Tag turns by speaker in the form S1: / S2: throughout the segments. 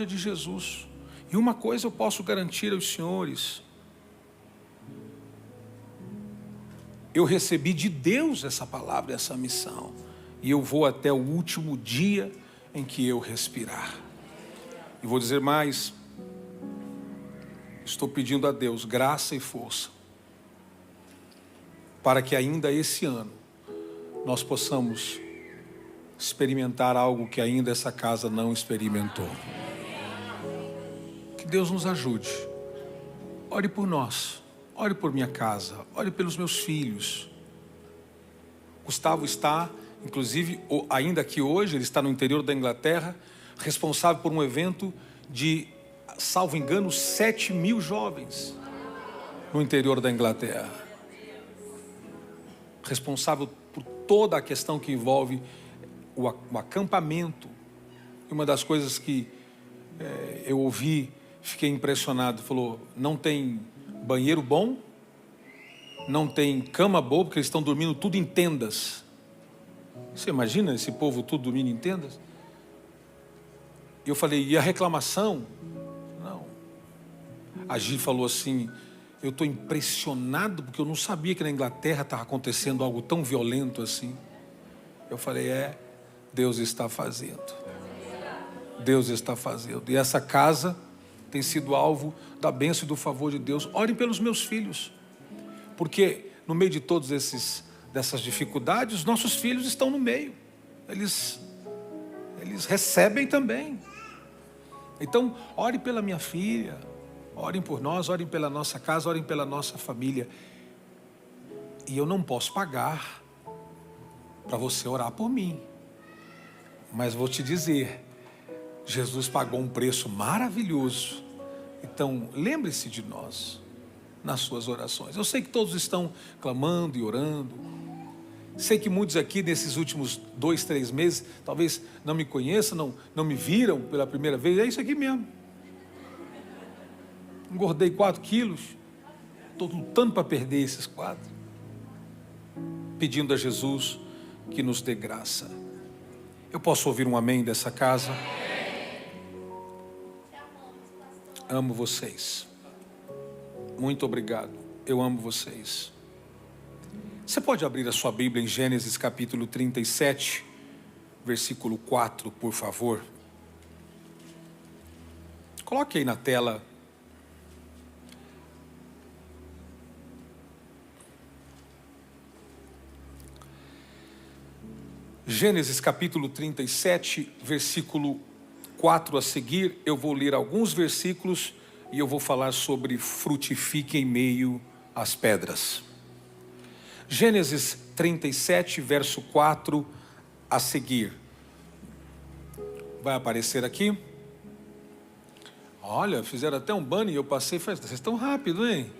S1: de Jesus. E uma coisa eu posso garantir aos senhores: eu recebi de Deus essa palavra, essa missão, e eu vou até o último dia em que eu respirar. E vou dizer mais: estou pedindo a Deus graça e força para que ainda esse ano nós possamos experimentar algo que ainda essa casa não experimentou. Que Deus nos ajude. Ore por nós, ore por minha casa, ore pelos meus filhos. Gustavo está, inclusive, ainda que hoje, ele está no interior da Inglaterra, responsável por um evento de, salvo engano, 7.000 jovens no interior da Inglaterra. Responsável por toda a questão que envolve o acampamento. E uma das coisas que eu ouvi, fiquei impressionado, falou: não tem banheiro bom, não tem cama boa, porque eles estão dormindo tudo em tendas. Você imagina esse povo tudo dormindo em tendas? E eu falei: e a reclamação? Não. A Gi falou assim: eu estou impressionado, porque eu não sabia que na Inglaterra estava acontecendo algo tão violento assim. Eu falei: Deus está fazendo. Deus está fazendo. E essa casa tem sido alvo da bênção e do favor de Deus. Orem pelos meus filhos, porque no meio de todas dessas dificuldades, os nossos filhos estão no meio. Eles recebem também. Então, ore pela minha filha, orem por nós, orem pela nossa casa, orem pela nossa família. E eu não posso pagar para você orar por mim, mas vou te dizer, Jesus pagou um preço maravilhoso. Então, lembre-se de nós nas suas orações. Eu sei que todos estão clamando e orando. Sei que muitos aqui nesses últimos 2, 3 meses talvez não me conheçam, não me viram pela primeira vez. É isso aqui mesmo. Engordei 4 quilos. Estou lutando para perder esses 4. Pedindo a Jesus que nos dê graça. Eu posso ouvir um amém dessa casa? Amo vocês. Muito obrigado. Eu amo vocês. Você pode abrir a sua Bíblia em Gênesis capítulo 37, versículo 4, por favor. Coloque aí na tela. Gênesis capítulo 37, versículo 4 a seguir. Eu vou ler alguns versículos e eu vou falar sobre frutifique em meio às pedras. Gênesis 37, verso 4 a seguir. Vai aparecer aqui. Olha, fizeram até um banner e eu passei e falei: vocês estão rápido, hein?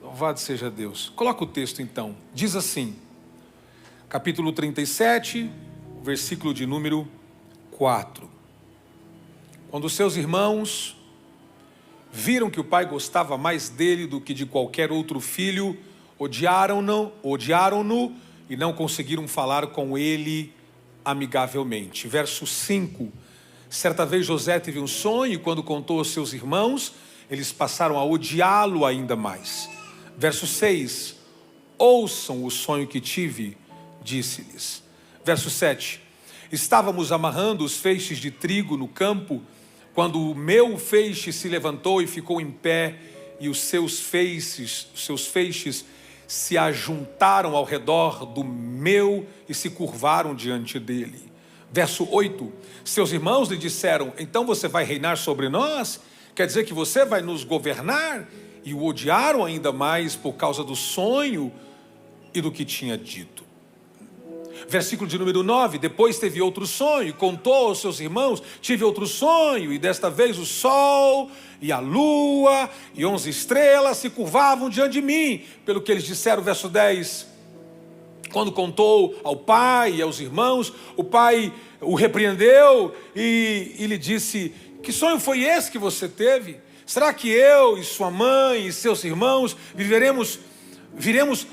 S1: Louvado seja Deus. Coloca o texto então. Diz assim, capítulo 37, versículo de número 4. Quando seus irmãos viram que o pai gostava mais dele do que de qualquer outro filho, odiaram-no e não conseguiram falar com ele amigavelmente. Verso 5. Certa vez José teve um sonho e quando contou aos seus irmãos, eles passaram a odiá-lo ainda mais. Verso 6. Ouçam o sonho que tive, disse-lhes. Verso 7. Estávamos amarrando os feixes de trigo no campo, quando o meu feixe se levantou e ficou em pé, e os seus feixes se ajuntaram ao redor do meu e se curvaram diante dele. Verso 8. Seus irmãos lhe disseram: então você vai reinar sobre nós? Quer dizer que você vai nos governar? E o odiaram ainda mais por causa do sonho e do que tinha dito. Versículo de número 9. Depois teve outro sonho, contou aos seus irmãos: tive outro sonho, e desta vez o sol e a lua e 11 estrelas se curvavam diante de mim. Pelo que eles disseram, verso 10. Quando contou ao pai e aos irmãos, o pai o repreendeu e lhe disse: que sonho foi esse que você teve? Será que eu e sua mãe e seus irmãos viremos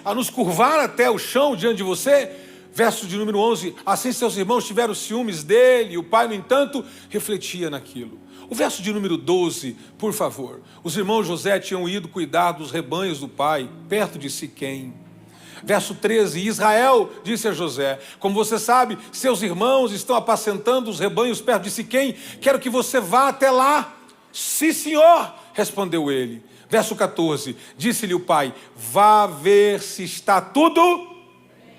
S1: a nos curvar até o chão diante de você? Verso de número 11. Assim seus irmãos tiveram ciúmes dele, e o pai, no entanto, refletia naquilo. O verso de número 12, por favor. Os irmãos José tinham ido cuidar dos rebanhos do pai, perto de Siquém. Verso 13, Israel disse a José: como você sabe, seus irmãos estão apacentando os rebanhos perto de Siquém, quero que você vá até lá. Sim, senhor, respondeu ele. Verso 14, disse-lhe o pai: vá ver se está tudo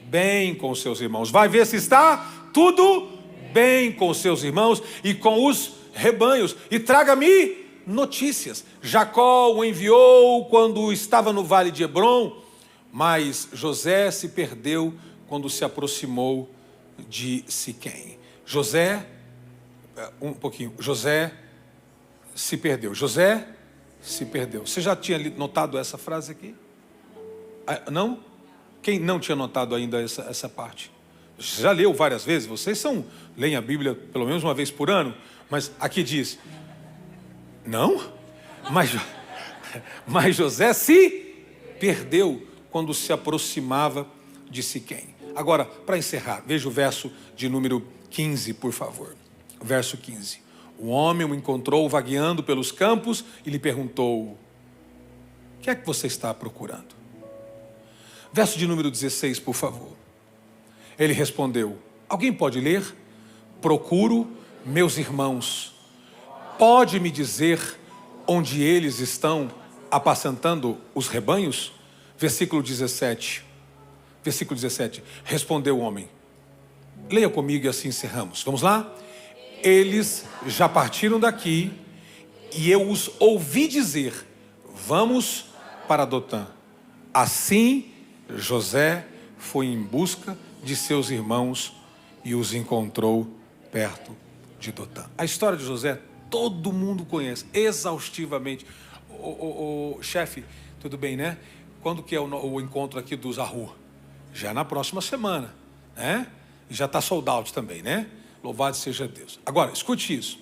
S1: bem com seus irmãos. Vai ver se está tudo bem com seus irmãos e com os rebanhos, e traga-me notícias. Jacó o enviou quando estava no vale de Hebrom, mas José se perdeu quando se aproximou de Siquém. José se perdeu. José se perdeu. Você já tinha notado essa frase aqui? Não? Quem não tinha notado ainda essa parte? Você já leu várias vezes? Vocês leem a Bíblia pelo menos uma vez por ano, mas aqui diz, não? Mas José se perdeu quando se aproximava de Siquém. Agora, para encerrar, veja o verso de número 15, por favor. Verso 15. O homem o encontrou vagueando pelos campos e lhe perguntou: o que é que você está procurando? Verso de número 16, por favor. Ele respondeu: alguém pode ler? Procuro meus irmãos. Pode me dizer onde eles estão apacentando os rebanhos? Versículo 17. Respondeu o homem. Leia comigo e assim encerramos. Vamos lá? Eles já partiram daqui e eu os ouvi dizer: vamos para Dotã. Assim José foi em busca de seus irmãos e os encontrou perto de Dotã. A história de José todo mundo conhece exaustivamente. Chefe, tudo bem, né? Quando que é o encontro aqui dos Arru? Já na próxima semana, né? E já está sold out também, né? Louvado seja Deus. Agora, escute isso.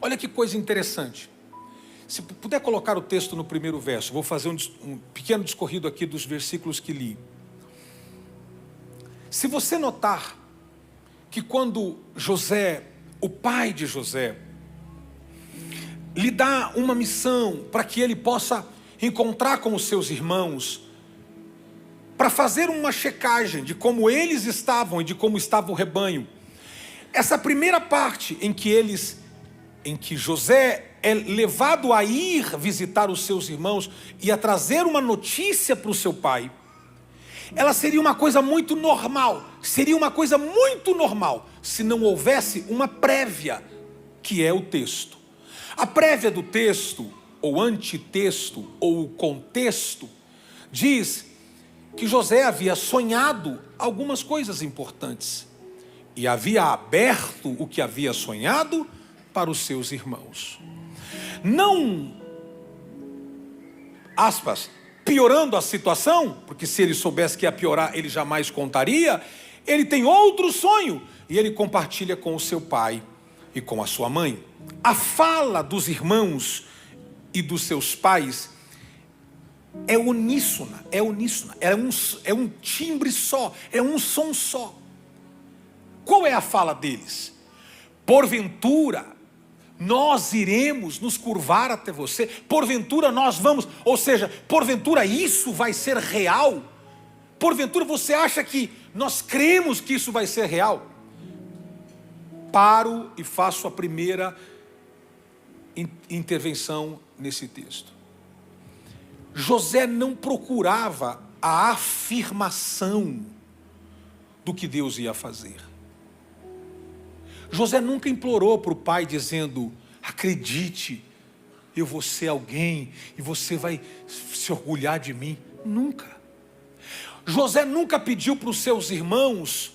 S1: Olha que coisa interessante. Se puder colocar o texto no primeiro verso, vou fazer um pequeno discorrido aqui dos versículos que li. Se você notar que quando José, o pai de José, lhe dá uma missão para que ele possa encontrar com os seus irmãos, para fazer uma checagem de como eles estavam e de como estava o rebanho. Essa primeira parte em que José é levado a ir visitar os seus irmãos e a trazer uma notícia para o seu pai, ela seria uma coisa muito normal, se não houvesse uma prévia, que é o texto. A prévia do texto, ou antitexto, ou contexto, diz que José havia sonhado algumas coisas importantes e havia aberto o que havia sonhado para os seus irmãos. Não, aspas, piorando a situação, porque se ele soubesse que ia piorar, ele jamais contaria. Ele tem outro sonho e ele compartilha com o seu pai e com a sua mãe. A fala dos irmãos e dos seus pais é uníssona, é um timbre só, é um som só. Qual é a fala deles? Porventura nós iremos nos curvar até você, porventura nós vamos, ou seja, porventura isso vai ser real? Porventura você acha que nós cremos que isso vai ser real? Paro e faço a primeira intervenção nesse texto. José não procurava a afirmação do que Deus ia fazer. José nunca implorou para o pai dizendo: acredite, eu vou ser alguém e você vai se orgulhar de mim. Nunca. José nunca pediu para os seus irmãos,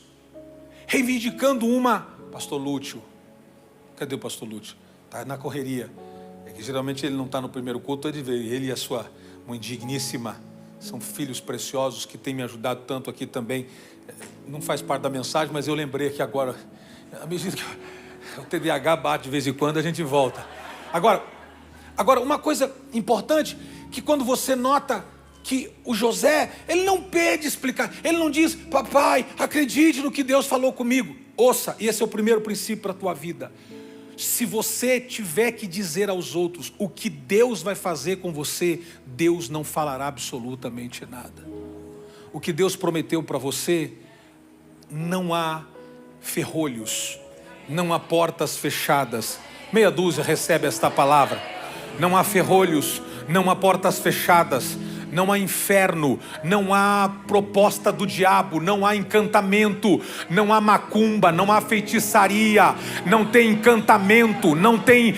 S1: reivindicando Pastor Lúcio, cadê o pastor Lúcio? Está na correria. É que geralmente ele não está no primeiro culto, ele e a sua mãe digníssima, são filhos preciosos que têm me ajudado tanto aqui também. Não faz parte da mensagem, mas eu lembrei que agora, à medida que o TDAH bate de vez em quando, a gente volta. Agora, uma coisa importante, que quando você nota que o José, ele não pede explicar, ele não diz: papai, acredite no que Deus falou comigo. Ouça, e esse é o primeiro princípio para a tua vida. se você tiver que dizer aos outros o que Deus vai fazer com você, Deus não falará absolutamente nada. O que Deus prometeu para você, não há ferrolhos, não há portas fechadas. Meia dúzia recebe esta palavra. Não há ferrolhos, não há portas fechadas, não há inferno, não há proposta do diabo, não há encantamento, não há macumba, não há feitiçaria, não tem encantamento, não tem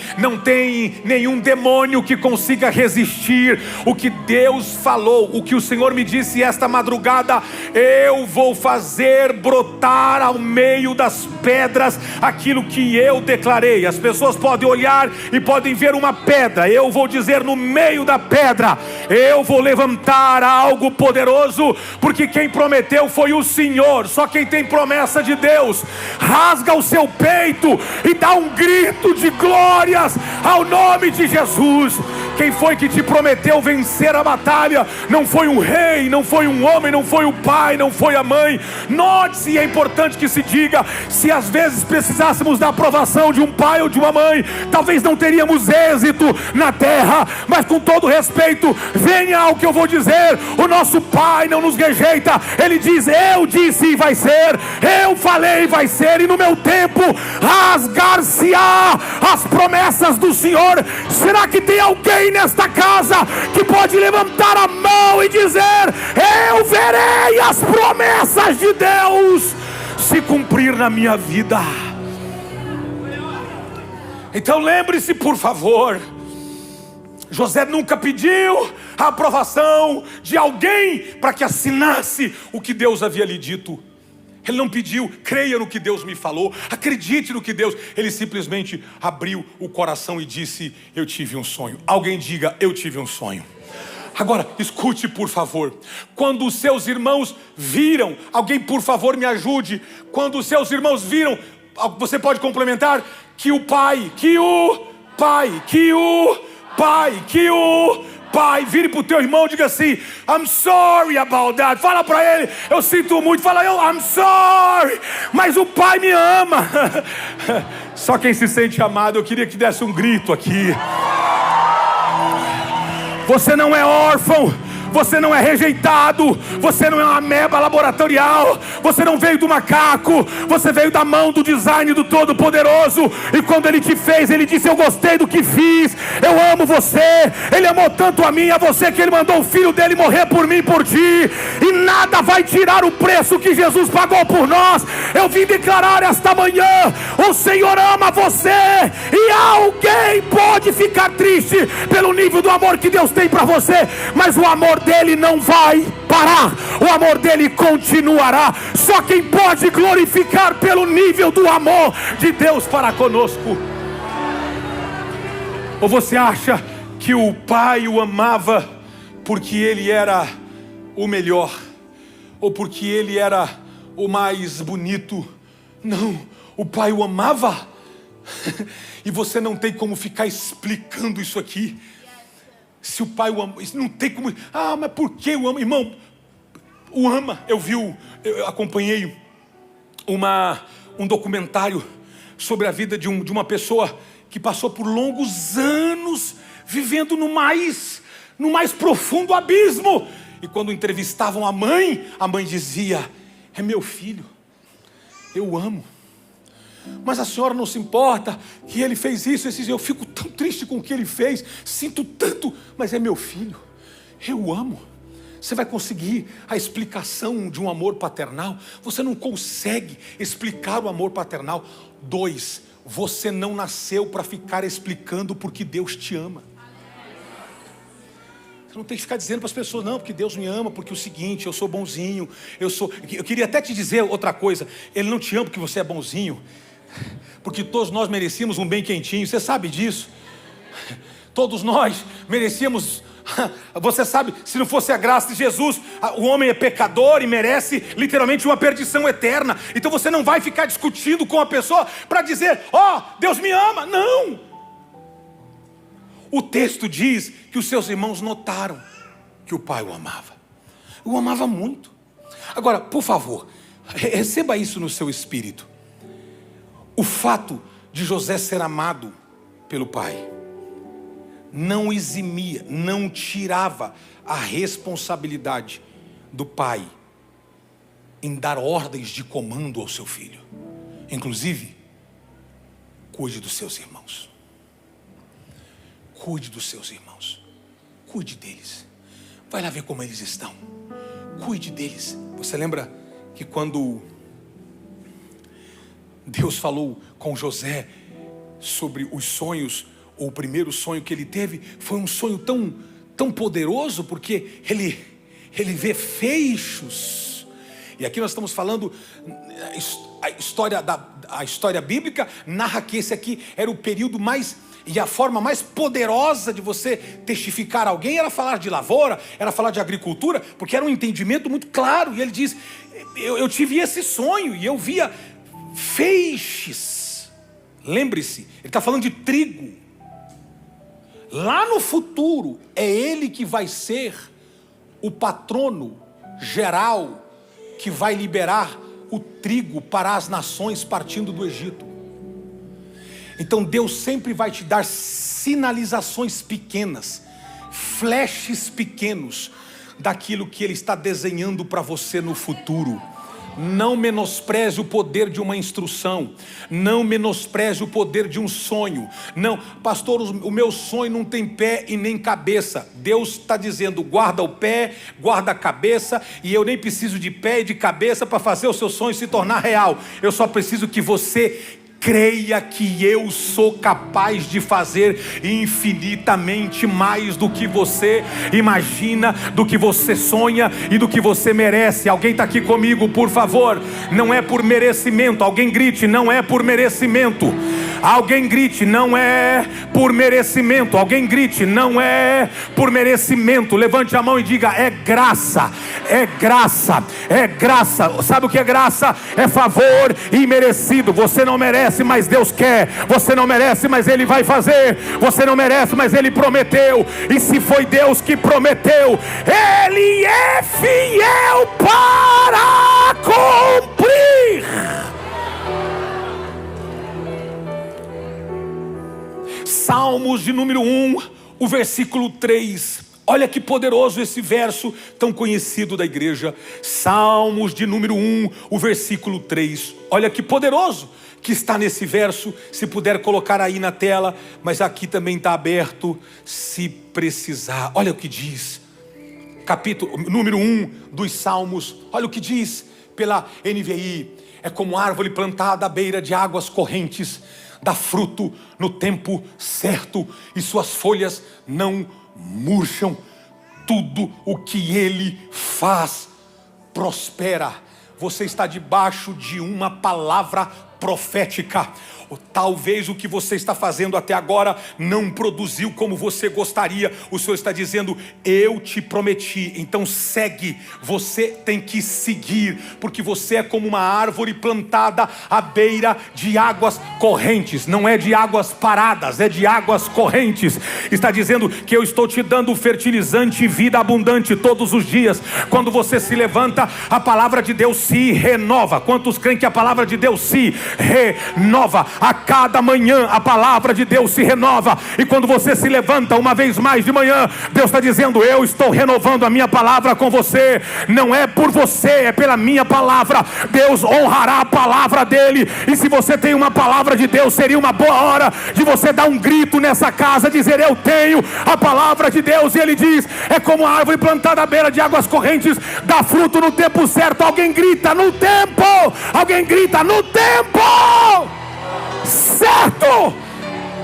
S1: nenhum demônio que consiga resistir. O que Deus falou, o que o Senhor me disse esta madrugada, eu vou fazer brotar ao meio das pedras aquilo que eu declarei. As pessoas podem olhar e podem ver uma pedra, eu vou dizer no meio da pedra, eu vou levantar algo poderoso, porque quem prometeu foi o Senhor. Só quem tem promessa de Deus, rasga o seu peito e dá um grito de glórias ao nome de Jesus. Quem foi que te prometeu vencer a batalha? Não foi um rei, não foi um homem, não foi o pai, não foi a mãe. Note-se, é importante que se diga, se às vezes precisássemos da aprovação de um pai ou de uma mãe, talvez não teríamos êxito na terra, mas com todo respeito, venha ao que eu vou dizer, o nosso pai não nos rejeita. Ele diz, eu disse e vai ser, eu falei e vai ser, e no meu tempo rasgar-se-á as promessas do Senhor. Será que tem alguém nesta casa que pode levantar a mão e dizer, eu verei as promessas de Deus se cumprir na minha vida? Então lembre-se, por favor, José nunca pediu a aprovação de alguém para que assinasse o que Deus havia lhe dito. Ele não pediu, creia no que Deus me falou, acredite no que Deus... Ele simplesmente abriu o coração e disse, eu tive um sonho. Alguém diga, eu tive um sonho. Agora, escute por favor. Quando os seus irmãos viram, alguém por favor me ajude. Quando os seus irmãos viram, você pode complementar, que o pai, vire para o teu irmão e diga assim, I'm sorry about that. Fala para ele, eu sinto muito. Fala, I'm sorry, mas o pai me ama. Só quem se sente amado, eu queria que desse um grito aqui. Você não é órfão, você não é rejeitado, você não é uma ameba laboratorial, você não veio do macaco, você veio da mão do design do Todo-Poderoso. E quando Ele te fez, Ele disse, eu gostei do que fiz, eu amo você. Ele amou tanto a mim e a você que Ele mandou o Filho dele morrer por mim e por ti, e nada vai tirar o preço que Jesus pagou por nós. Eu vim declarar esta manhã, o Senhor ama você, e alguém pode ficar triste pelo nível do amor que Deus tem para você, mas o amor dele não vai parar, o amor dele continuará. Só quem pode glorificar pelo nível do amor de Deus para conosco. Ou você acha que o pai o amava porque ele era o melhor, ou porque ele era o mais bonito? Não, o pai o amava. E você não tem como ficar explicando isso aqui. Se o pai o ama, não tem como. Mas por que o ama? Irmão, o ama. Eu acompanhei um documentário sobre a vida de uma pessoa que passou por longos anos vivendo no mais profundo abismo. E quando entrevistavam a mãe dizia, é meu filho, eu amo. Mas a senhora não se importa que ele fez isso, eu fico tão triste com o que ele fez, sinto tanto, mas é meu filho, eu amo. Você vai conseguir a explicação de um amor paternal? Você não consegue explicar o amor paternal. 2, você não nasceu para ficar explicando porque Deus te ama. Você não tem que ficar dizendo para as pessoas, não, porque Deus me ama, porque é o seguinte, eu sou bonzinho, eu queria até te dizer outra coisa, Ele não te ama porque você é bonzinho, porque todos nós merecíamos um bem quentinho, você sabe disso. Todos nós merecíamos, você sabe, se não fosse a graça de Jesus, o homem é pecador e merece literalmente uma perdição eterna. Então você não vai ficar discutindo com a pessoa para dizer, Deus me ama, não. O texto diz que os seus irmãos notaram que o pai o amava muito. Agora, por favor, receba isso no seu espírito. O fato
S2: de José ser amado pelo pai não eximia, não tirava a responsabilidade do pai em dar ordens de comando ao seu filho. Inclusive, cuide dos seus irmãos. Cuide dos seus irmãos. Cuide deles. Vai lá ver como eles estão. Cuide deles. Você lembra que quando Deus falou com José sobre os sonhos, ou o primeiro sonho que ele teve, foi um sonho tão poderoso, porque ele vê feixes. E aqui nós estamos falando, a história bíblica narra que esse aqui era o período mais, e a forma mais poderosa de você testificar alguém era falar de lavoura, era falar de agricultura, porque era um entendimento muito claro. E ele diz, eu tive esse sonho e eu via feixes. Lembre-se, ele está falando de trigo. Lá no futuro, é ele que vai ser o patrono geral, que vai liberar o trigo para as nações partindo do Egito. Então Deus sempre vai te dar sinalizações pequenas, flashes pequenos, daquilo que Ele está desenhando para você no futuro. Não menospreze o poder de uma instrução. Não menospreze o poder de um sonho. Não, pastor, o meu sonho não tem pé e nem cabeça. Deus está dizendo, guarda o pé, guarda a cabeça, e eu nem preciso de pé e de cabeça para fazer o seu sonho se tornar real. Eu só preciso que você creia que eu sou capaz de fazer infinitamente mais do que você imagina, do que você sonha e do que você merece. Alguém está aqui comigo, por favor? Não é por merecimento. Alguém grite, não é por merecimento. Alguém grite, não é por merecimento. Alguém grite, não é por merecimento. Levante a mão e diga, é graça. É graça, é graça. Sabe o que é graça? É favor imerecido. Você não merece, mas Deus quer. Você não merece, mas Ele vai fazer. Você não merece, mas Ele prometeu. E se foi Deus que prometeu, Ele é fiel para cumprir. Salmos de número 1, o versículo 3. Olha que poderoso esse verso tão conhecido da igreja. Salmos de número 1, o versículo 3. Olha que poderoso que está nesse verso. Se puder colocar aí na tela, mas aqui também está aberto, se precisar. Olha o que diz. Capítulo número 1 dos Salmos. Olha o que diz pela NVI. É como árvore plantada à beira de águas correntes, dá fruto no tempo certo, e suas folhas não murcham. Tudo o que Ele faz prospera. Você está debaixo de uma palavra profética. Talvez o que você está fazendo até agora não produziu como você gostaria. O Senhor está dizendo, eu te prometi, então segue. Você tem que seguir, porque você é como uma árvore plantada à beira de águas correntes. Não é de águas paradas, é de águas correntes. Está dizendo que eu estou te dando fertilizante e vida abundante todos os dias. Quando você se levanta, a palavra de Deus se renova. Quantos creem que a palavra de Deus se renova? A cada manhã a palavra de Deus se renova. E quando você se levanta uma vez mais de manhã, Deus está dizendo, eu estou renovando a minha palavra com você. Não é por você, é pela minha palavra. Deus honrará a palavra dele. E se você tem uma palavra de Deus, seria uma boa hora de você dar um grito nessa casa, dizer, eu tenho a palavra de Deus. E ele diz, é como a árvore plantada à beira de águas correntes, dá fruto no tempo certo. Alguém grita, no tempo. Alguém grita, no tempo certo.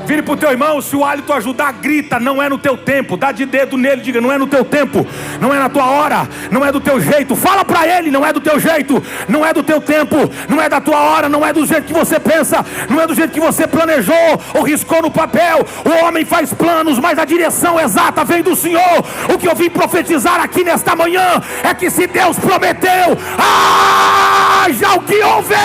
S2: Vire para o teu irmão, se o hálito ajudar, grita, não é no teu tempo. Dá de dedo nele, diga, não é no teu tempo, não é na tua hora, não é do teu jeito. Fala para ele, não é do teu jeito, não é do teu tempo, não é da tua hora, não é do jeito que você pensa, não é do jeito que você planejou ou riscou no papel. O homem faz planos, mas a direção exata vem do Senhor. O que eu vim profetizar aqui nesta manhã é que se Deus prometeu, haja o que houver.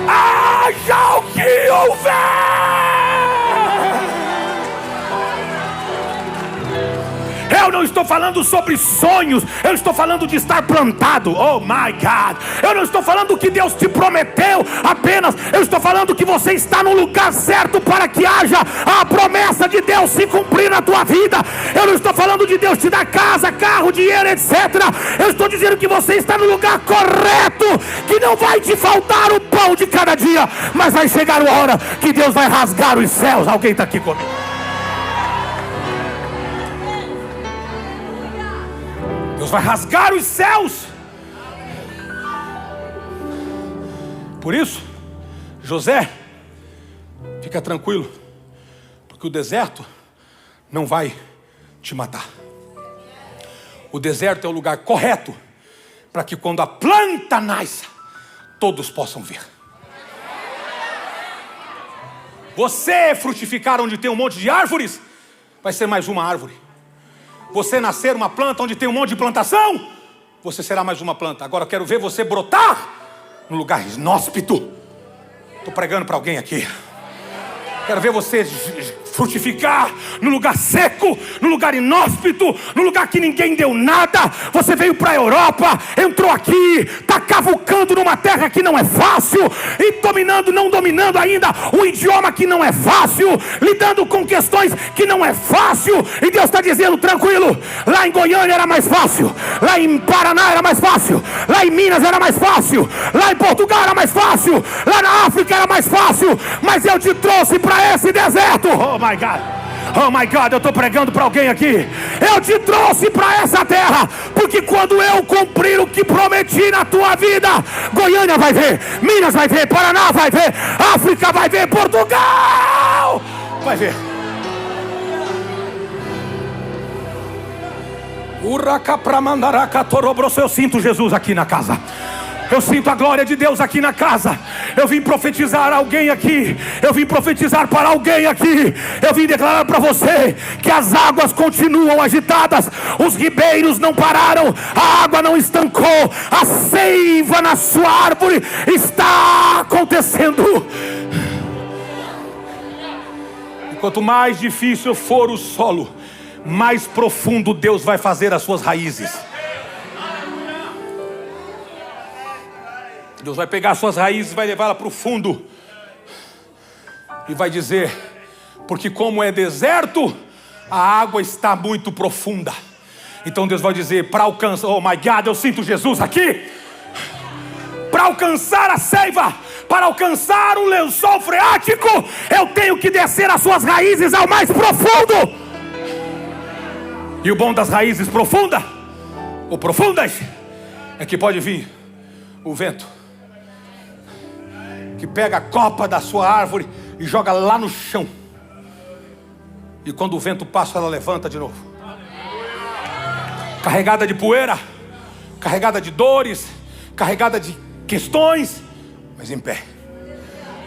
S2: Haja o que houver. Eu não estou falando sobre sonhos, eu estou falando de estar plantado. Oh my God, eu não estou falando que Deus te prometeu apenas, eu estou falando que você está no lugar certo para que haja a promessa de Deus se cumprir na tua vida. Eu não estou falando de Deus te dar casa, carro, dinheiro, etc. Eu estou dizendo que você está no lugar correto, que não vai te faltar o pão de cada dia, mas vai chegar a hora que Deus vai rasgar os céus. Alguém está aqui comigo? Deus vai rasgar os céus. Por isso, José, fica tranquilo, porque o deserto não vai te matar. O deserto é o lugar correto para que quando a planta nasça, todos possam ver. Você frutificar onde tem um monte de árvores, vai ser mais uma árvore. Você nascer uma planta onde tem um monte de plantação, você será mais uma planta. Agora eu quero ver você brotar no lugar inóspito. Estou pregando para alguém aqui. Quero ver você frutificar no lugar seco, no lugar inóspito, no lugar que ninguém deu nada. Você veio para a Europa, entrou aqui, está cavucando numa terra que não é fácil, e não dominando ainda um idioma que não é fácil, lidando com questões que não é fácil, e Deus está dizendo: tranquilo, lá em Goiânia era mais fácil, lá em Paraná era mais fácil, lá em Minas era mais fácil, lá em Portugal era mais fácil, lá na África era mais fácil, mas eu te trouxe para esse deserto. Oh my God, oh my God, eu estou pregando para alguém aqui. Eu te trouxe para essa terra, porque quando eu cumprir o que prometi na tua vida, Goiânia vai ver, Minas vai ver, Paraná vai ver, África vai ver, Portugal vai ver. Eu sinto Jesus aqui na casa. Eu sinto a glória de Deus aqui na casa. Eu vim profetizar alguém aqui. Eu vim profetizar para alguém aqui. Eu vim declarar para você que as águas continuam agitadas. Os ribeiros não pararam. A água não estancou. A seiva na sua árvore está acontecendo. E quanto mais difícil for o solo, mais profundo Deus vai fazer as suas raízes. Deus vai pegar suas raízes, vai levá-la para o fundo e vai dizer: porque como é deserto, a água está muito profunda. Então Deus vai dizer, para alcançar, oh my God, eu sinto Jesus aqui, para alcançar a seiva, para alcançar o lençol freático, eu tenho que descer as suas raízes ao mais profundo. E o bom das raízes profundas, ou profundas, é que pode vir o vento, que pega a copa da sua árvore e joga lá no chão. E quando o vento passa, ela levanta de novo, carregada de poeira, carregada de dores, carregada de questões, mas em pé.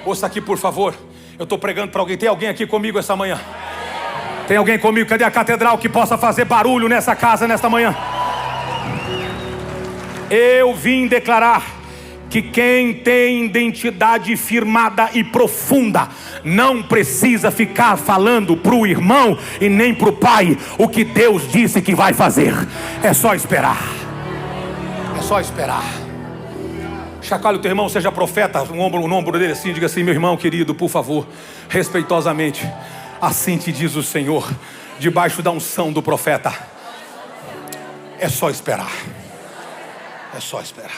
S2: Ouça aqui, por favor. Eu estou pregando para alguém. Tem alguém aqui comigo essa manhã? Tem alguém comigo? Cadê a catedral que possa fazer barulho nessa casa, nesta manhã? Eu vim declarar que quem tem identidade firmada e profunda não precisa ficar falando para o irmão e nem para o pai o que Deus disse que vai fazer. É só esperar. É só esperar. Chacoalhe o teu irmão, seja profeta, no ombro dele assim, diga assim: meu irmão querido, por favor, respeitosamente, assim te diz o Senhor, debaixo da unção do profeta. É só esperar. É só esperar.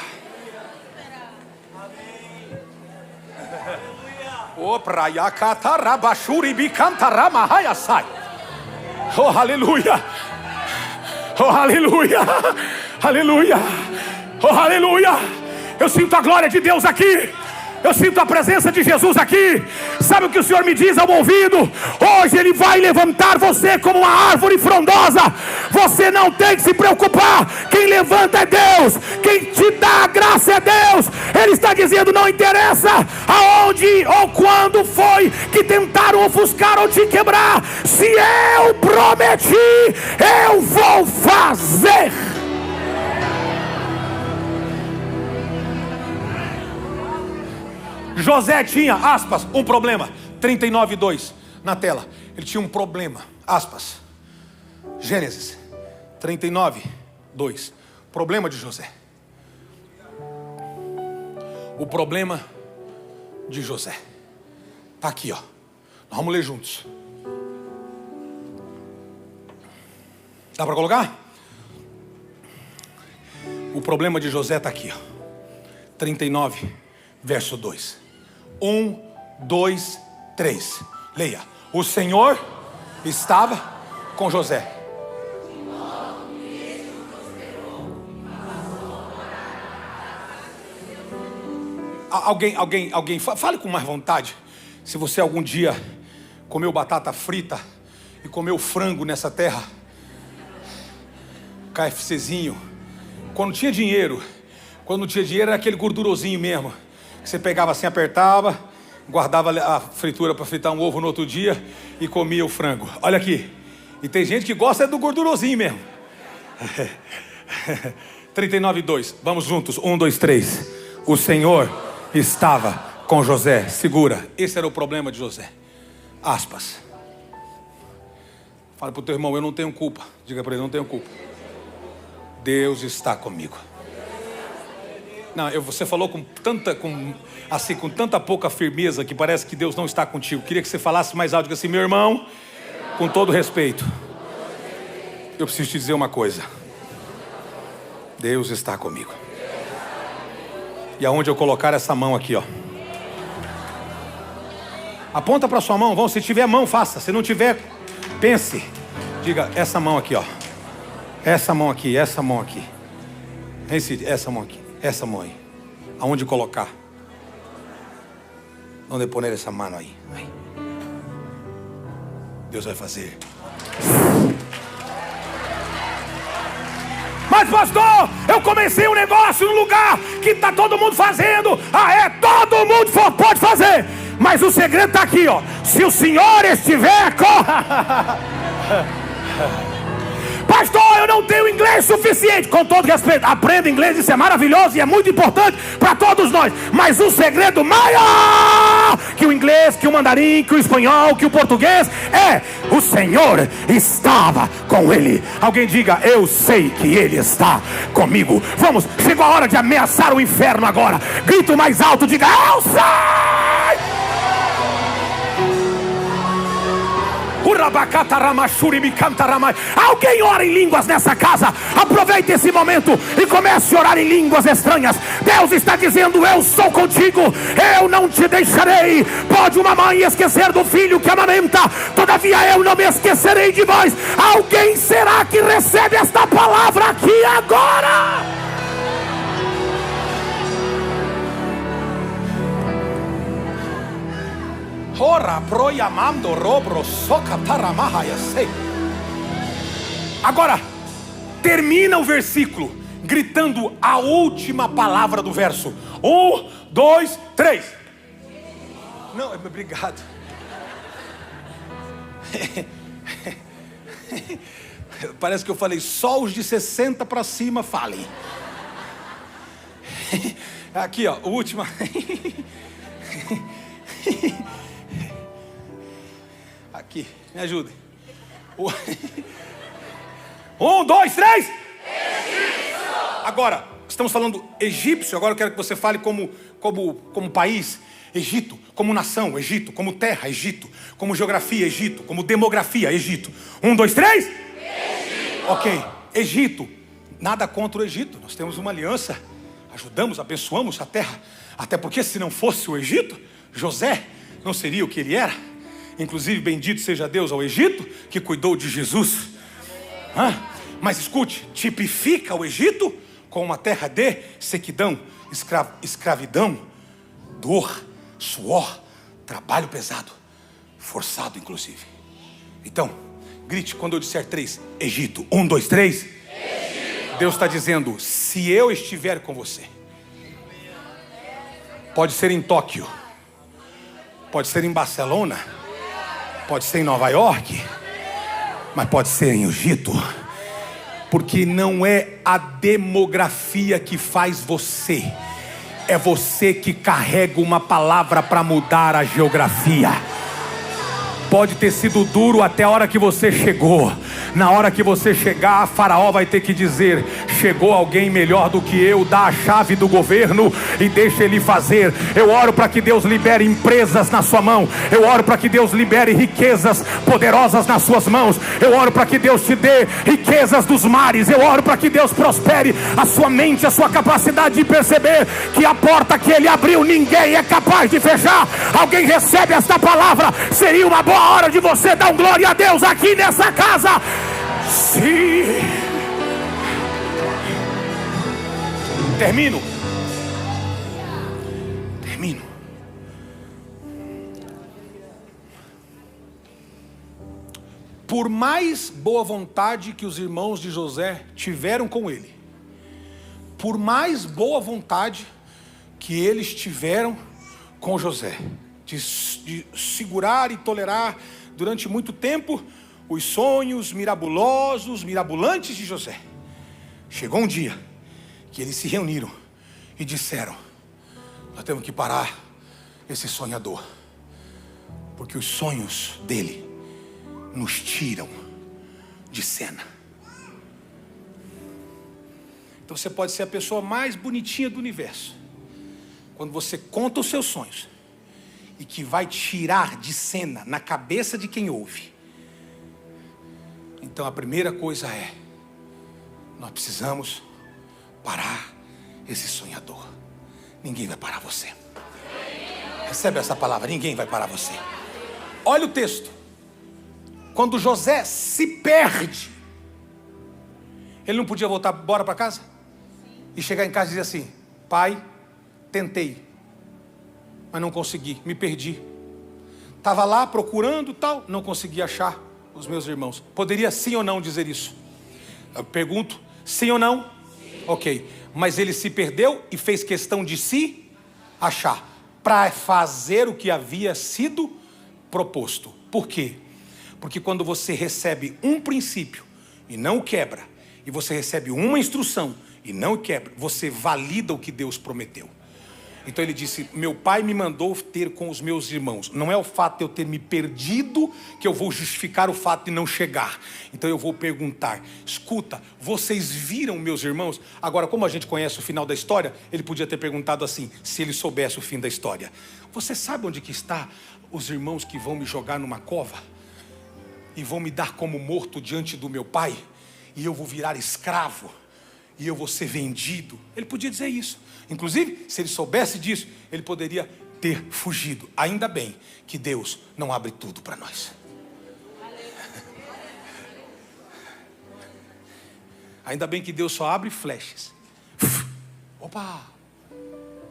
S2: Oh, aleluia. Oh, aleluia. Aleluia. Oh, aleluia. Eu sinto a glória de Deus aqui. Eu sinto a presença de Jesus aqui. Sabe o que o Senhor me diz ao ouvido? Hoje Ele vai levantar você como uma árvore frondosa. Você não tem que se preocupar. Quem levanta é Deus. Quem te dá a graça é Deus. Ele está dizendo: não interessa aonde ou quando foi que tentaram ofuscar ou te quebrar. Se eu prometi, eu vou fazer. José tinha, aspas, um problema. 39:2 na tela. Ele tinha um problema, aspas. Gênesis
S1: 39, 2. Problema de José. O problema de José. Está aqui, ó. Nós vamos ler juntos. Dá para colocar? O problema de José está aqui, ó. 39, verso 2. 1, 2, 3. Leia. O Senhor estava com José. Alguém, fale com mais vontade. Se você algum dia comeu batata frita e comeu frango nessa terra, KFCzinho, quando tinha dinheiro era aquele gordurosinho mesmo, que você pegava assim, apertava, guardava a fritura para fritar um ovo no outro dia e comia o frango. Olha aqui, e tem gente que gosta do gordurosinho mesmo. 39:2, vamos juntos, 1, 2, 3. O Senhor estava com José. Segura, esse era o problema de José. Aspas. Fala para o teu irmão, eu não tenho culpa. Diga para ele, não tenho culpa. Deus está comigo. Não, você falou com tanta pouca firmeza que parece que Deus não está contigo. Queria que você falasse mais alto, diga assim, meu irmão, com todo respeito, eu preciso te dizer uma coisa. Deus está comigo. E aonde eu colocar essa mão aqui, ó. Aponta para sua mão, se tiver mão, faça. Se não tiver, pense. Diga, essa mão aqui, ó. Essa mão aqui, essa mão aqui. Essa mão aqui, essa mão aí. Aonde colocar? Onde pôr essa mão aí? Deus vai fazer. Mas pastor, eu comecei um negócio no lugar que está todo mundo fazendo. Todo mundo pode fazer. Mas o segredo está aqui, ó. Se o Senhor estiver pastor, eu não tenho inglês suficiente. Com todo respeito, aprenda inglês, isso é maravilhoso e é muito importante para todos nós. Mas o segredo maior que o inglês, que o mandarim, que o espanhol, que o português é: o Senhor estava com ele. Alguém diga, eu sei que ele está comigo. Vamos, chegou a hora de ameaçar o inferno agora. Grito mais alto, diga, eu sei. Alguém ora em línguas nessa casa? Aproveite esse momento e comece a orar em línguas estranhas. Deus está dizendo, eu sou contigo, eu não te deixarei. Pode uma mãe esquecer do filho que amamenta, todavia eu não me esquecerei de vós. Alguém será que recebe esta palavra aqui agora? Agora, termina o versículo gritando a última palavra do verso. 1, 2, 3. Não, obrigado. Parece que eu falei, só os de 60 para cima falem. Aqui, ó, o último. Aqui, me ajude. 1, 2, 3. Egípcio. Agora, estamos falando egípcio. Agora eu quero que você fale como país. Egito, como nação, Egito, como terra, Egito, como geografia, Egito, como demografia, Egito. 1, 2, 3. Egito. Ok, Egito. Nada contra o Egito. Nós temos uma aliança. Ajudamos, abençoamos a terra. Até porque se não fosse o Egito, José não seria o que ele era. Inclusive, bendito seja Deus ao Egito, que cuidou de Jesus. Mas escute, tipifica o Egito com uma terra de sequidão, escravidão, dor, suor, trabalho pesado, forçado inclusive. Então, grite quando eu disser 3, Egito. 1, 2, 3. Egito. Deus está dizendo, se eu estiver com você, pode ser em Tóquio, pode ser em Barcelona, pode ser em Nova York, mas pode ser em Egito. Porque não é a demografia que faz você, é você que carrega uma palavra para mudar a geografia. Pode ter sido duro até a hora que você chegou,
S2: Na hora que você chegar, Faraó vai ter que dizer: chegou alguém melhor do que eu, dá a chave do governo e deixa ele fazer. Eu oro para que Deus libere empresas na sua mão. Eu oro para que Deus libere riquezas poderosas nas suas mãos. Eu oro para que Deus te dê riquezas dos mares. Eu oro para que Deus prospere a sua mente, a sua capacidade de perceber que a porta que Ele abriu, ninguém é capaz de fechar. Alguém recebe esta palavra? Seria uma boa hora de você dar um glória a Deus aqui nessa casa. Sim. Termino.
S1: Por mais boa vontade que os irmãos de José tiveram com ele, por mais boa vontade que eles tiveram com José, de segurar e tolerar durante muito tempo os sonhos mirabolantes de José, chegou um dia que eles se reuniram e disseram: nós temos que parar esse sonhador, porque os sonhos dele nos tiram de cena. Então você pode ser a pessoa mais bonitinha do universo, quando você conta os seus sonhos e que vai tirar de cena na cabeça de quem ouve. Então a primeira coisa é: nós precisamos parar esse sonhador. Ninguém vai parar você. Recebe essa palavra: ninguém vai parar você. Olha o texto. Quando José se perde, ele não podia voltar embora para casa? E chegar em casa e dizer assim: pai, tentei, mas não consegui, me perdi. Estava lá procurando tal, não consegui achar os meus irmãos. Poderia sim ou não dizer isso? Eu pergunto, sim ou não? Sim. Ok, mas ele se perdeu e fez questão de se achar, para fazer o que havia sido proposto. Por quê? Porque quando você recebe um princípio e não o quebra, e você recebe uma instrução e não o quebra, você valida o que Deus prometeu. Então ele disse: meu pai me mandou ter com os meus irmãos. Não é o fato de eu ter me perdido que eu vou justificar o fato de não chegar. Então eu vou perguntar: escuta, vocês viram meus irmãos? Agora, como a gente conhece o final da história, ele podia ter perguntado assim, se ele soubesse o fim da história: você sabe onde que está os irmãos que vão me jogar numa cova e vão me dar como morto diante do meu pai, e eu vou virar escravo, e eu vou ser vendido? Ele podia dizer isso. Inclusive, se ele soubesse disso, ele poderia ter fugido. Ainda bem que Deus não abre tudo para nós. Ainda bem que Deus só abre flechas. Opa!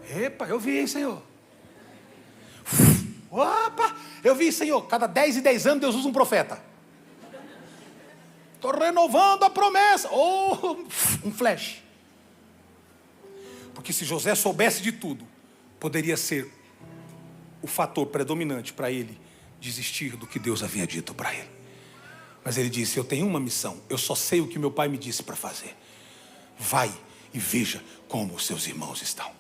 S1: Epa, eu vi, hein, Senhor? Opa! Eu vi, Senhor. Cada 10 e 10 anos Deus usa um profeta. Estou renovando a promessa. Oh, um flash. Porque se José soubesse de tudo, poderia ser o fator predominante para ele desistir do que Deus havia dito para ele. Mas ele disse: eu tenho uma missão, eu só sei o que meu pai me disse para fazer. Vai e veja como os seus irmãos estão.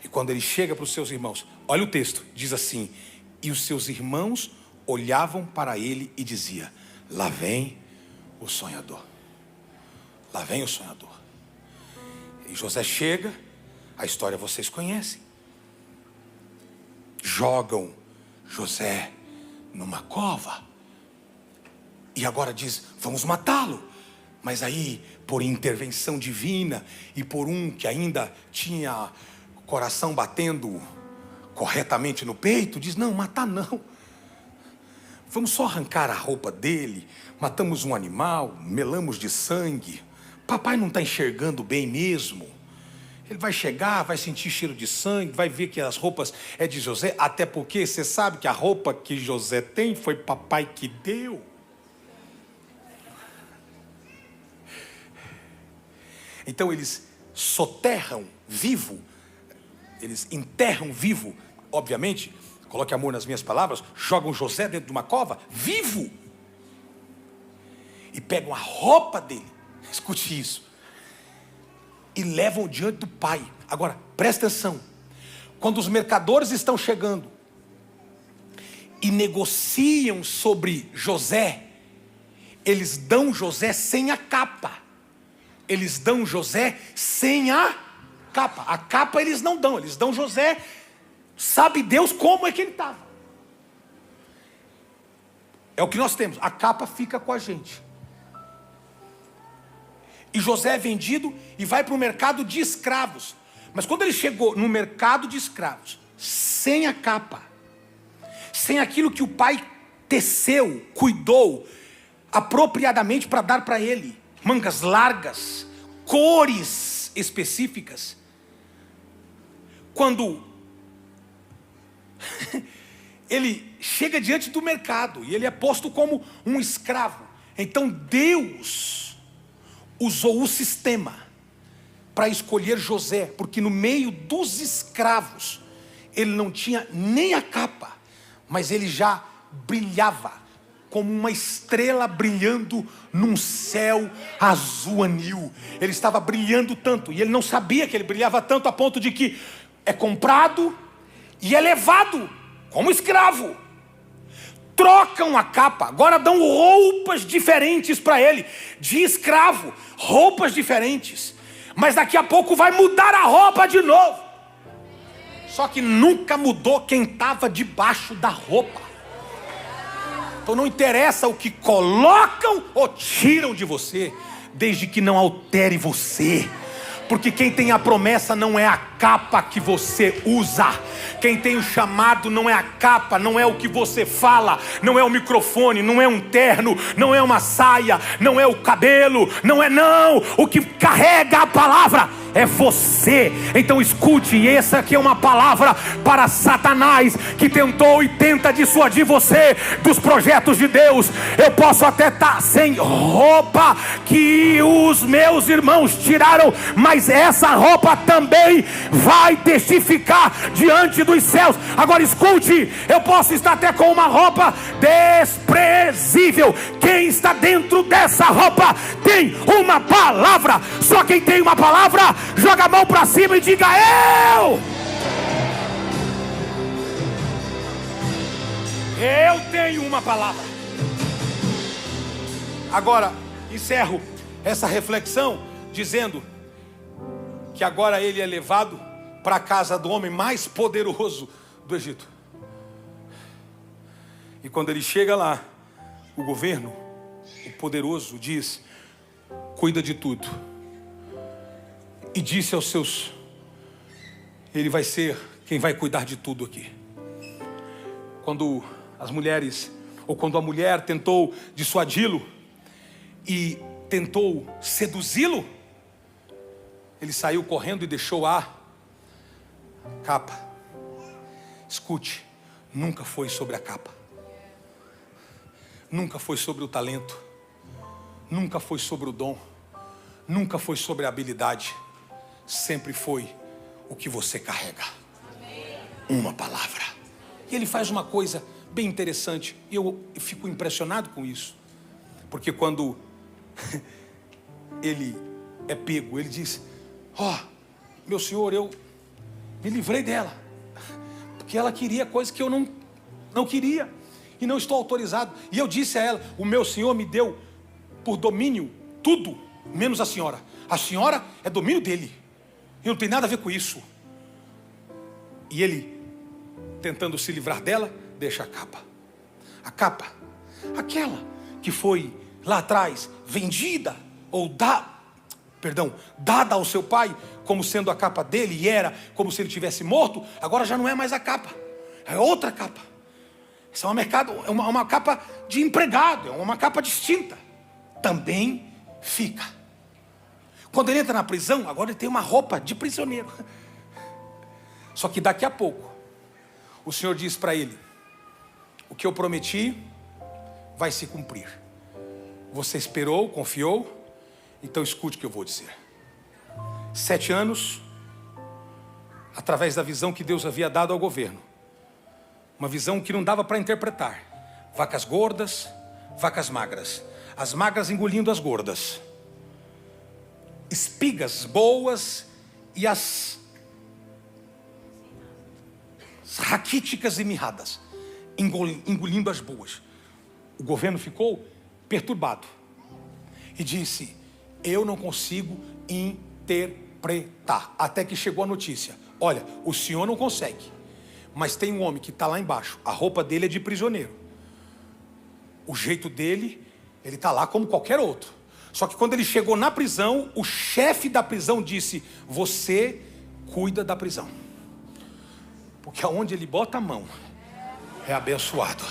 S1: E quando ele chega para os seus irmãos, olha o texto, diz assim: e os seus irmãos olhavam para ele e diziam: lá vem o sonhador. Lá vem o sonhador. E José chega, a história vocês conhecem. Jogam José numa cova. E agora diz: vamos matá-lo. Mas aí, por intervenção divina e por um que ainda tinha o coração batendo corretamente no peito, diz: não, matar não. Vamos só arrancar a roupa dele, matamos um animal, melamos de sangue. Papai não está enxergando bem mesmo. Ele vai chegar, vai sentir cheiro de sangue, vai ver que as roupas é de José, até porque você sabe que a roupa que José tem foi papai que deu. Então eles soterram vivo, eles enterram vivo, obviamente, coloque amor nas minhas palavras, jogam José dentro de uma cova, vivo, e pegam a roupa dele, escute isso, e levam diante do pai. Agora, presta atenção, quando os mercadores estão chegando e negociam sobre José,
S2: eles dão José sem a capa. Eles dão José sem a capa. A capa eles não dão, eles dão José, sabe Deus como é que ele estava. É o que nós temos, a capa fica com a gente. E José é vendido e vai para o mercado de escravos. Mas quando ele chegou no mercado de escravos, sem a capa, sem aquilo que o pai teceu, cuidou apropriadamente para dar para ele, mangas largas, cores específicas, quando ele chega diante do mercado e ele é posto como um escravo, então Deus usou o sistema para escolher José, porque no meio dos escravos ele não tinha nem a capa, mas ele já brilhava como uma estrela brilhando num céu azul anil. Ele estava brilhando tanto, e ele não sabia que ele brilhava tanto, a ponto de que é comprado e é levado como escravo. Trocam a capa, agora dão roupas diferentes para ele, de escravo, roupas diferentes. Mas daqui a pouco vai mudar a roupa de novo. Só que nunca mudou quem estava debaixo da roupa. Então não interessa o que colocam ou tiram de você, desde que não altere você. Porque quem tem a promessa não é a capa que você usa. Quem tem o chamado não é a capa, não é o que você fala, não é o microfone, não é um terno, não é uma saia, não é o cabelo, não. O que carrega a palavra é você. Então escute, essa aqui é uma palavra para Satanás, que tentou e tenta dissuadir você dos projetos de Deus. Eu posso até estar sem roupa que os meus irmãos tiraram, mas essa roupa também vai testificar diante dos céus. Agora escute, eu posso estar até com uma roupa desprezível. Quem está dentro dessa roupa tem uma palavra. Só quem tem uma palavra, joga a mão para cima e diga: eu tenho uma palavra. Agora encerro essa reflexão dizendo que agora ele é levado para a casa do homem mais poderoso do Egito. E quando ele chega lá, o governo, o poderoso, diz: cuida de tudo. E disse aos seus: ele vai ser quem vai cuidar de tudo aqui. Quando as mulheres, ou quando a mulher tentou dissuadi-lo e tentou seduzi-lo, ele saiu correndo e deixou a capa. Escute, nunca foi sobre a capa, nunca foi sobre o talento, nunca foi sobre o dom, nunca foi sobre a habilidade. Sempre foi o que você carrega. Uma palavra. E ele faz uma coisa bem interessante, e eu fico impressionado com isso, porque quando ele é pego, ele diz: meu senhor, eu me livrei dela, porque ela queria coisa que eu não queria, e não estou autorizado. E eu disse a ela: o meu senhor me deu por domínio tudo, menos a senhora. A senhora é domínio dele, e não tem nada a ver com isso. E ele, tentando se livrar dela, deixa a capa. A capa, aquela que foi lá atrás vendida, ou dada ao seu pai, como sendo a capa dele, e era como se ele tivesse morto. Agora já não é mais a capa, é outra capa. Essa é uma capa de empregado, é uma capa distinta. Também fica. Quando ele entra na prisão, agora ele tem uma roupa de prisioneiro. Só que daqui a pouco, o Senhor diz para ele: o que eu prometi vai se cumprir. Você esperou, confiou, então escute o que eu vou dizer. 7 anos, através da visão que Deus havia dado ao governo, uma visão que não dava para interpretar. Vacas gordas, vacas magras, as magras engolindo as gordas, espigas boas e as raquíticas e mirradas engolindo as boas. O governo ficou
S1: perturbado. E disse: eu não consigo interpretar. Até que chegou a notícia: olha, o senhor não consegue, mas tem um homem que está lá embaixo, a roupa dele é de prisioneiro, o jeito dele, ele está lá como qualquer outro. Só que quando ele chegou na prisão, o chefe da prisão disse: você cuida da prisão, porque aonde ele bota a mão é abençoado.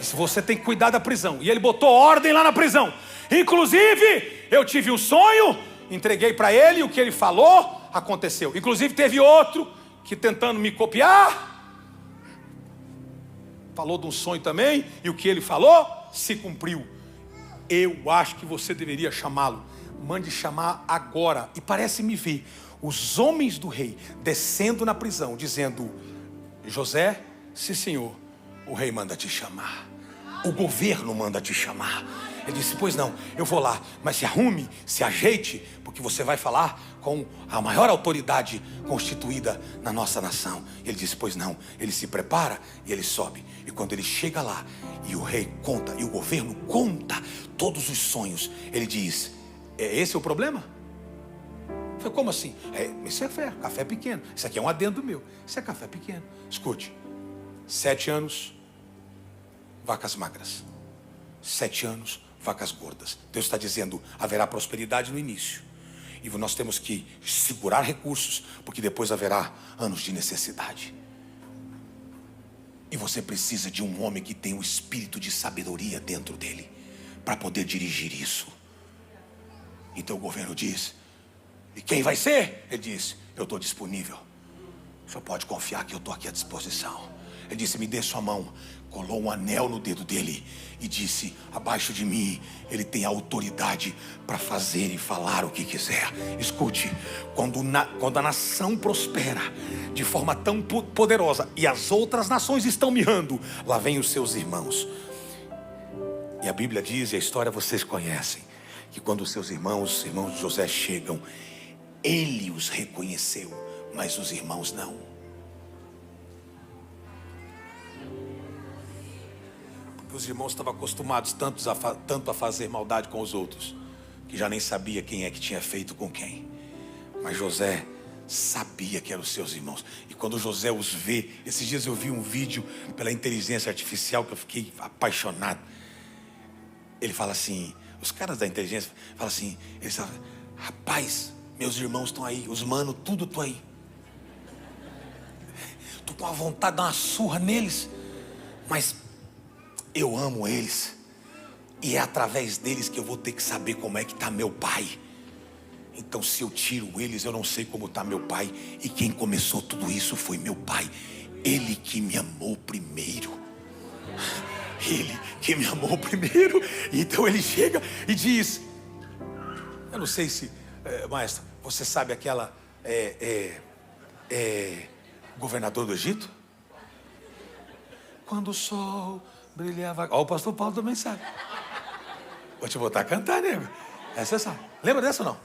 S1: Se você tem que cuidar da prisão. E ele botou ordem lá na prisão. Inclusive, eu tive um sonho, entreguei para ele, o que ele falou aconteceu. Inclusive teve outro que, tentando me copiar, falou de um sonho também, e o que ele falou se cumpriu. Eu acho que você deveria chamá-lo. Mande chamar agora. E parece-me ver os homens do rei descendo na prisão, dizendo: José, sim senhor, o rei manda te chamar, o governo manda te chamar. Ele disse: pois não, eu vou lá, mas se arrume, se ajeite, porque você vai falar com a maior autoridade constituída na nossa nação. Ele disse: pois não. Ele se prepara e ele sobe. E quando ele chega lá, e o rei conta, e o governo conta todos os sonhos, ele diz: é esse o problema? Eu falei: como assim? Isso é café pequeno. Isso aqui é um adendo meu. Isso é café pequeno. Escute, 7 anos, vacas magras. 7 anos, vacas gordas. Deus está dizendo: haverá prosperidade no início, e nós temos que segurar recursos, porque depois haverá anos de necessidade. E você precisa de um homem que tem um espírito de sabedoria dentro dele, para poder dirigir isso. Então o governo diz: e quem vai ser? Ele diz: eu estou disponível. O senhor pode confiar que eu estou aqui à disposição. Ele disse: me dê sua mão. Colou um anel no dedo dele e disse: abaixo de mim ele tem autoridade para fazer e falar o que quiser. Escute, quando a nação prospera de forma tão poderosa e as outras nações estão mirrando, lá vem os seus irmãos. E a Bíblia diz, e a história vocês conhecem, que quando os seus irmãos, os irmãos de José chegam, ele os reconheceu, mas os irmãos não. Os irmãos estavam acostumados tanto a fazer maldade com os outros, que já nem sabia quem é que tinha feito com quem. Mas José sabia que eram os seus irmãos. E quando José os vê, esses dias eu vi um vídeo pela inteligência artificial que eu fiquei apaixonado. Ele fala assim, os caras da inteligência falam assim, eles falam: rapaz, meus irmãos estão aí, os manos, tudo estão aí. Tô com a vontade de dar uma surra neles, mas eu amo eles, e é através deles que eu vou ter que saber como é que está meu pai. Então se eu tiro eles, eu não sei como está meu pai. E quem começou tudo isso foi meu pai. Ele que me amou primeiro. Ele que me amou primeiro. Então ele chega e diz: eu não sei se, maestro, você sabe aquela governador do Egito? Quando o sol brilhava. Ó, o pastor Paulo também sabe. Vou te botar a cantar, nego. Essa você sabe. Lembra dessa ou não?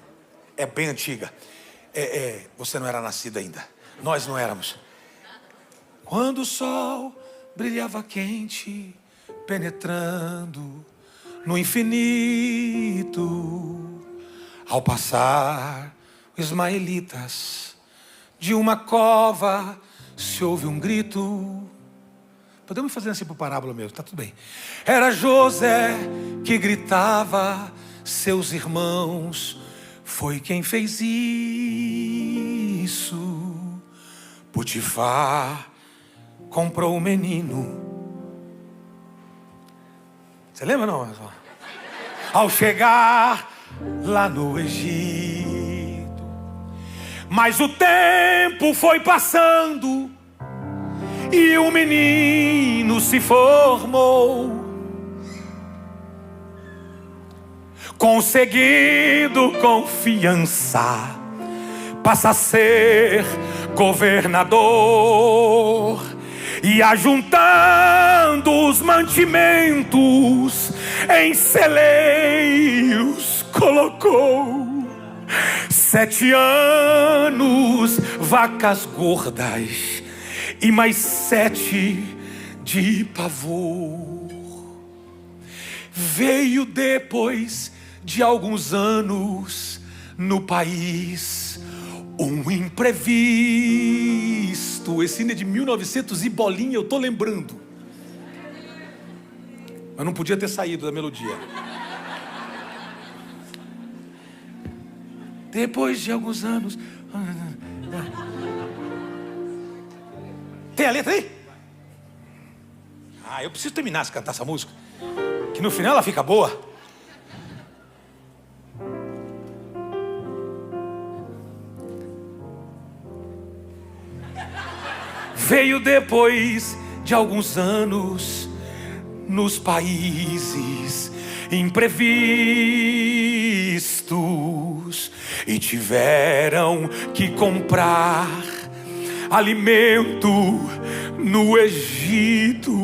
S1: É bem antiga. Você não era nascido ainda. Nós não éramos. Quando o sol brilhava quente, penetrando no infinito, ao passar os ismaelitas de uma cova, se ouve um grito. Podemos fazer assim por parábola mesmo, tá tudo bem. Era José que gritava, seus irmãos, foi quem fez isso. Potifar comprou o menino. Você lembra não? Ao chegar lá no Egito. Mas o tempo foi passando e o menino se formou, conseguindo confiança, passa a ser governador, e ajuntando os mantimentos em celeiros colocou. 7 anos, vacas gordas e mais 7 de pavor.
S2: Veio depois de alguns anos no país um imprevisto. Esse hino é de 1900 e bolinha, eu tô lembrando. Mas não podia ter saído da melodia. Depois de alguns anos. Tem a letra aí? Eu preciso terminar de cantar essa música, que no final ela fica boa. Veio depois de alguns anos nos países imprevistos e tiveram que comprar alimento no Egito.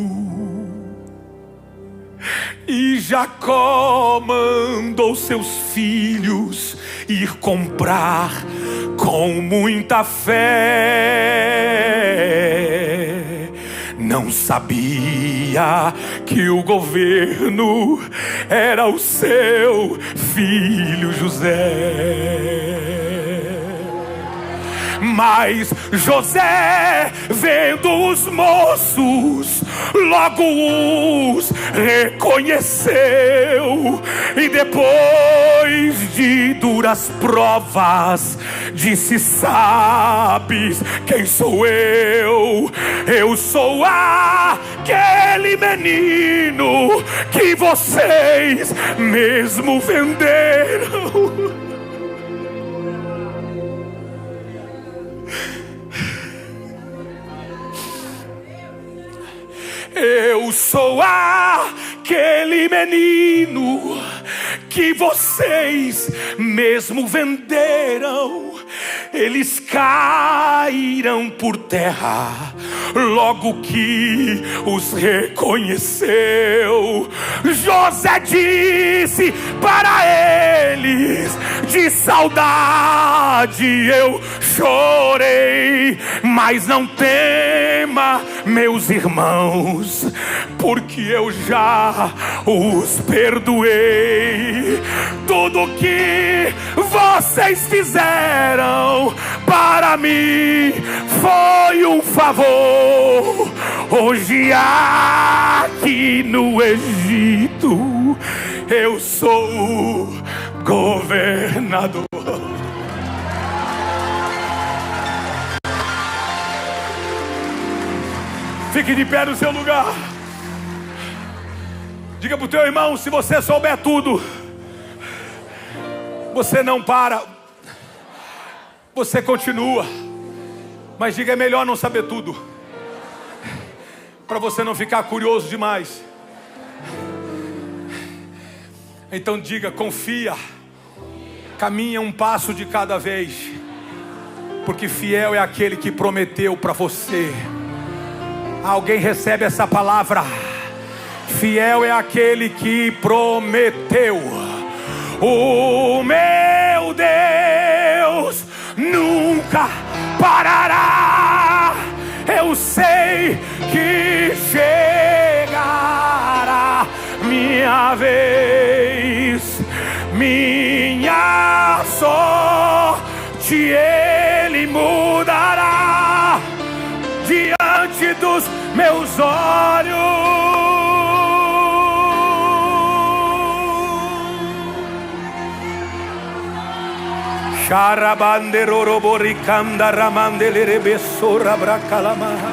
S2: E Jacó mandou seus filhos ir comprar com muita fé. Não sabia que o governo era o seu filho José. Mas José, vendo os moços, logo os reconheceu. E depois de duras provas, disse: sabes quem sou eu? Eu sou aquele menino que vocês mesmo venderam. Eu sou aquele menino que vocês mesmo venderam. Eles caíram por terra logo que os reconheceu. José disse para eles: de saudade eu chorei, mas não tema, meus irmãos, porque eu já os perdoei. Tudo que vocês fizeram para mim foi um favor. Hoje aqui no Egito eu sou governador. Fique de pé no seu lugar. Diga para o teu irmão: se você souber tudo, você não para, você continua. Mas diga: é melhor não saber tudo, para você não ficar curioso demais. Então diga: confia, caminha um passo de cada vez, porque fiel é aquele que prometeu para você. Alguém recebe essa palavra? Fiel é aquele que prometeu. O meu Deus nunca parará. Eu sei que chegará minha vez, minha sorte Ele mudará diante dos meus olhos. Sharabanderoro boricanda ramandelere besora bracalamaha.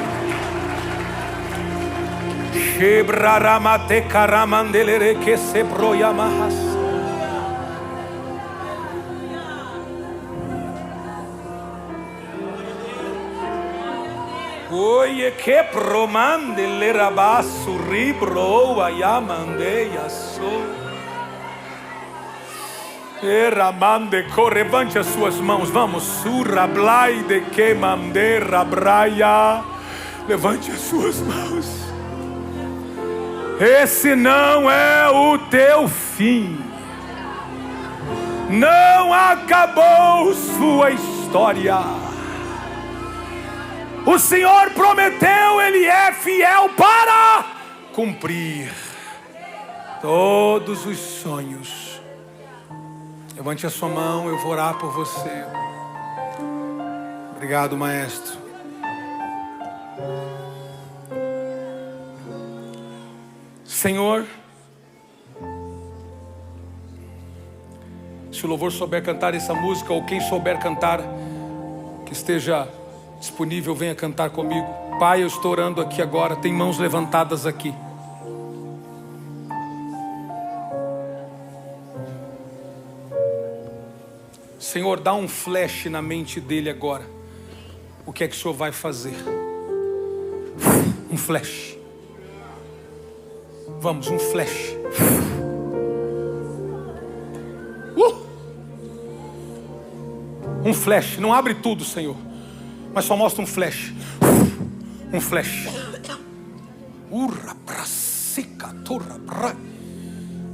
S2: Shebra ramate karamandelere que se proyamahas. Oye que promandele rabasu ribro ayamandeia so. Eramande, levante as suas mãos, vamos. Surra blai de que mandera braia. Levante as suas mãos. Esse não é o teu fim. Não acabou sua história. O Senhor prometeu, Ele é fiel para cumprir.
S1: todos os sonhos. Levante a sua mão, eu vou orar por você. Obrigado, maestro. Senhor, se o louvor souber cantar essa música, ou quem souber cantar, que esteja disponível, venha cantar comigo. Pai, eu estou orando aqui agora, tem mãos levantadas aqui. Senhor, dá um flash na mente dele agora. O que é que o Senhor vai fazer? Um flash. Vamos, um flash. Um flash. Não abre tudo, Senhor, mas só mostra um flash. Um flash.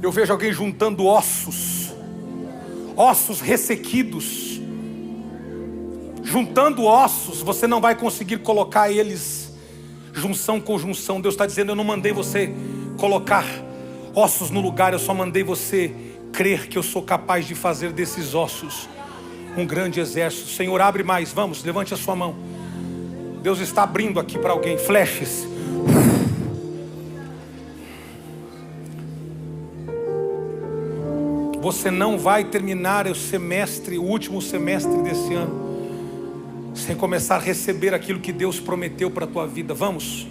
S1: Eu vejo alguém juntando ossos. Ossos ressequidos. Juntando ossos. Você não vai conseguir colocar eles junção com junção. Deus está dizendo: eu não mandei você colocar ossos no lugar, eu só mandei você crer que eu sou capaz de fazer desses ossos um grande exército. Senhor, abre mais. Vamos, levante a sua mão. Deus está abrindo aqui para alguém. Flashes. Você não vai terminar o semestre, o último semestre desse ano, sem começar a receber aquilo que Deus prometeu para a tua vida. Vamos.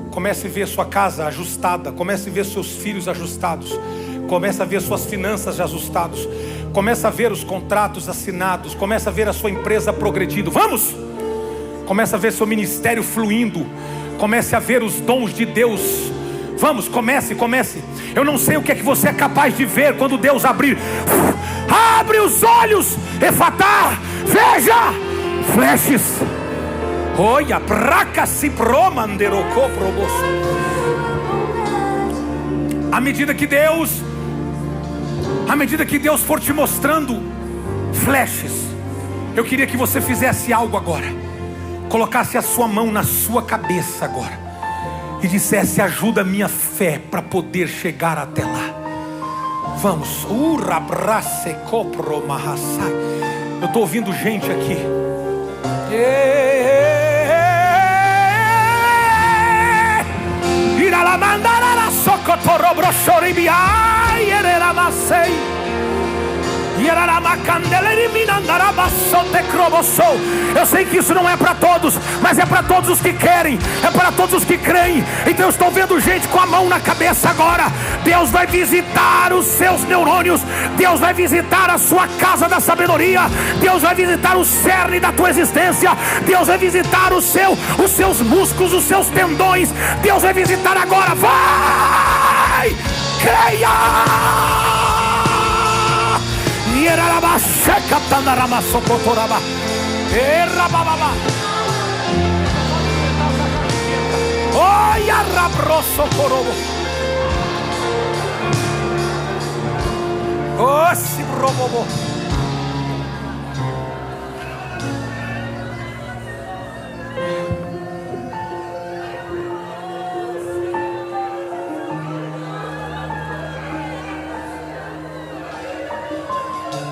S1: Comece a ver sua casa ajustada. Comece a ver seus filhos ajustados. Comece a ver suas finanças ajustadas. Comece a ver os contratos assinados. Comece a ver a sua empresa progredindo. Vamos! Comece a ver seu ministério fluindo. Comece a ver os dons de Deus. Vamos, comece. Eu não sei o que é que você é capaz de ver quando Deus abrir. Abre os olhos, Efatá, veja, flashes. Olha, praca se promanderocô proboso. À medida que Deus for te mostrando flashes, eu queria que você fizesse algo agora. Colocasse a sua mão na sua cabeça agora e dissesse: ajuda a minha fé para poder chegar até lá. Vamos. Eu estou ouvindo gente aqui. Eu sei que isso não é para todos, mas é para todos os que querem, é para todos os que creem. Então eu estou vendo gente com a mão na cabeça agora. Deus vai visitar os seus neurônios. Deus vai visitar a sua casa da sabedoria. Deus vai visitar o cerne da tua existência. Deus vai visitar os seus músculos, os seus tendões. Deus vai visitar agora. Vai! Creia!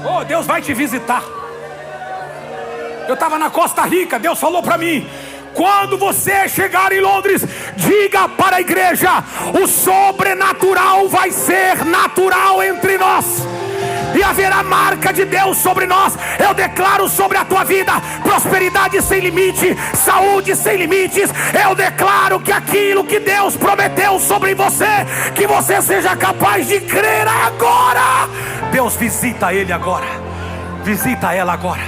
S1: Oh, Deus vai te visitar. Eu estava na Costa Rica, Deus falou para mim: quando você chegar em Londres, diga para a igreja: o sobrenatural vai ser natural entre nós, e haverá marca de Deus sobre nós. Eu declaro sobre a tua vida prosperidade sem limite, saúde sem limites. Eu declaro que aquilo que Deus prometeu sobre você, que você seja capaz de crer agora. Deus visita ele agora, visita ela agora.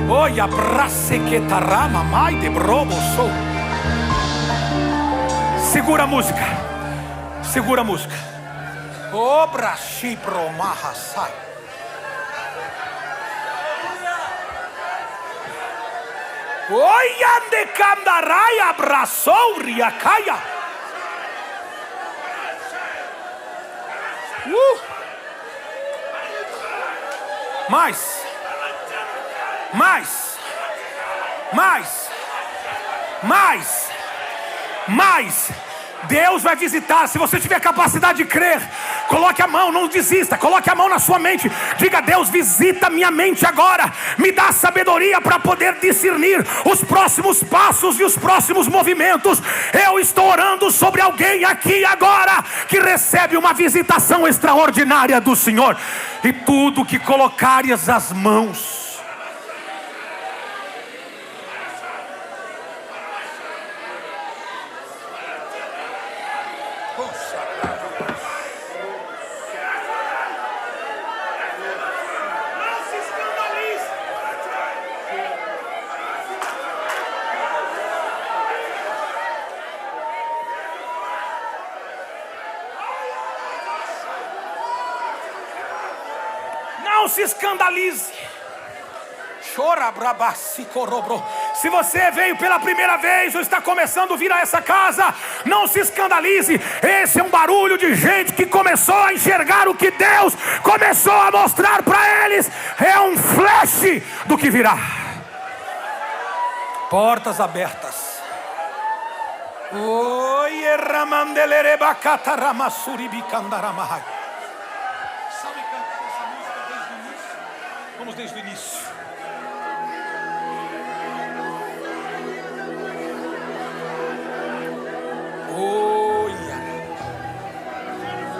S1: Oi, abrace que tarama mai de brobo sou. Segura a música, segura a música. Obra shi promaha sai. Oi, ande candarai abraçou riacaia. Mais, mais, mais, mais, mais,
S2: Deus vai visitar. Se você tiver capacidade de crer, coloque a mão, não desista. Coloque a mão na sua mente. Diga: Deus, visita minha mente agora. Me dá sabedoria para poder discernir os próximos passos e os próximos movimentos. Eu estou orando sobre alguém aqui agora que recebe uma visitação extraordinária do Senhor. E tudo que colocares as mãos, não se escandalize. Se você veio pela primeira vez ou está começando a vir a essa casa, não se escandalize. Esse é um barulho de gente que começou a enxergar o que Deus começou a mostrar para eles. É um flash do que virá. Portas abertas. Oi, ramandelereba ramassuri bicandaramai. Sabe cantar essa música desde o início? Vamos desde o início.